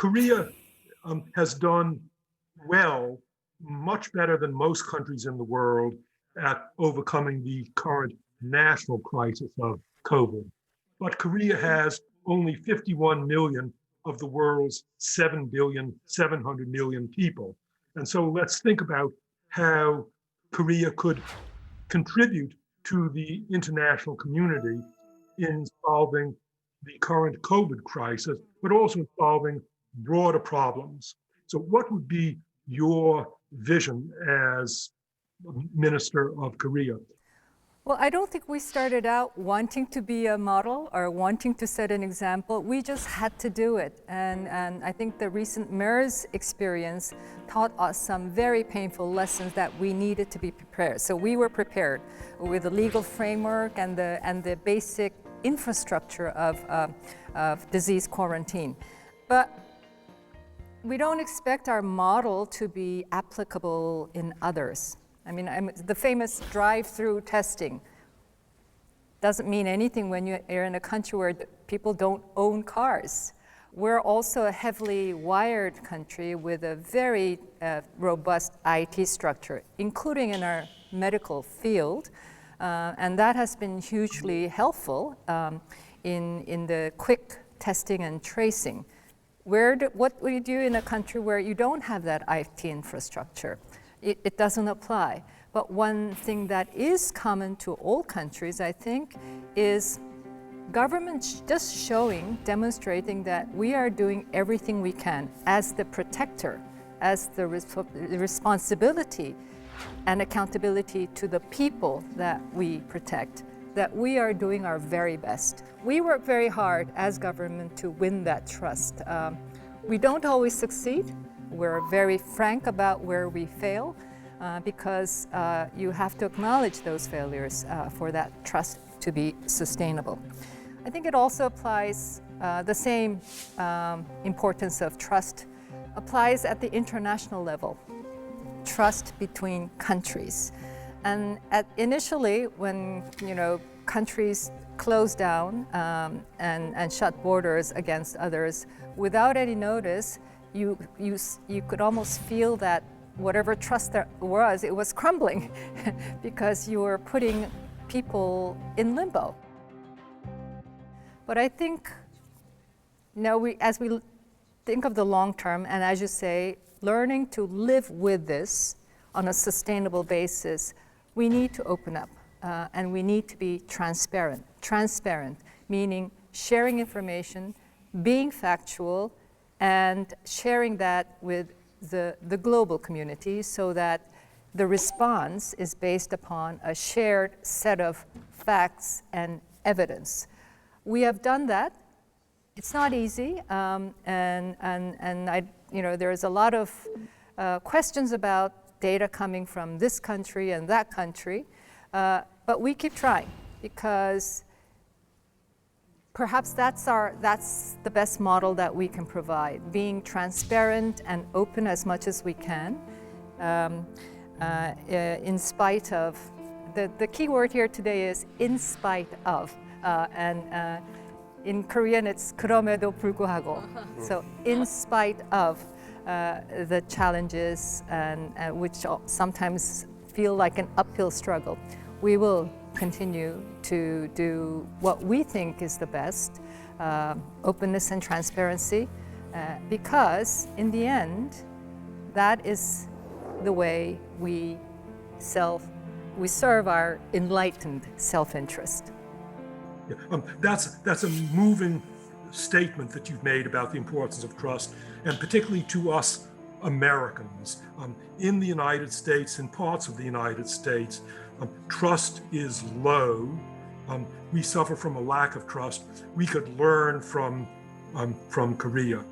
Korea has done well, much better than most countries in the world at overcoming the current national crisis of COVID. But Korea has only 51 million of the world's 7.7 billion people. And so let's think about how Korea could contribute to the international community in solving the current COVID crisis, but also in solving broader problems. So what would be your vision as Minister of Korea? Well, I don't think we started out wanting to be a model or wanting to set an example. We just had to do it. And I think the recent MERS experience taught us some very painful lessons that we needed to be prepared. So we were prepared with the legal framework and the basic infrastructure of disease quarantine. But we don't expect our model to be applicable in others. I mean, the famous drive-through testing doesn't mean anything when you're in a country where people don't own cars. We're also a heavily wired country with a very robust IT structure, including in our medical field. And that has been hugely helpful in the quick testing and tracing. What do you do in a country where you don't have that IT infrastructure? It doesn't apply. But one thing that is common to all countries, I think, is government just demonstrating that we are doing everything we can as the protector, as the responsibility and accountability to the people that we protect, that we are doing our very best. We work very hard as government to win that trust. We don't always succeed. We're very frank about where we fail because you have to acknowledge those failures for that trust to be sustainable. I think it also applies, the same importance of trust applies at the international level, trust between countries. And initially, when countries closed down and shut borders against others, without any notice, you could almost feel that whatever trust there was, it was crumbling because you were putting people in limbo. But I think as we think of the long term, and as you say, learning to live with this on a sustainable basis, we need to open up and we need to be transparent. Transparent, meaning sharing information, being factual, and sharing that with the global community so that the response is based upon a shared set of facts and evidence. We have done that. It's not easy, and there's a lot of questions about data coming from this country and that country, but we keep trying because perhaps that's the best model that we can provide, being transparent and open as much as we can, in spite of, the key word here today is in spite of, and in Korean it's 그럼에도 불구하고. So in spite of the challenges and which sometimes feel like an uphill struggle, we will continue to do what we think is the best, openness and transparency, because in the end, that is the way we serve our enlightened self-interest. Yeah, that's a moving statement that you've made about the importance of trust, and particularly to us Americans. In the United States, in parts of the United States, trust is low. We suffer from a lack of trust. We could learn from Korea.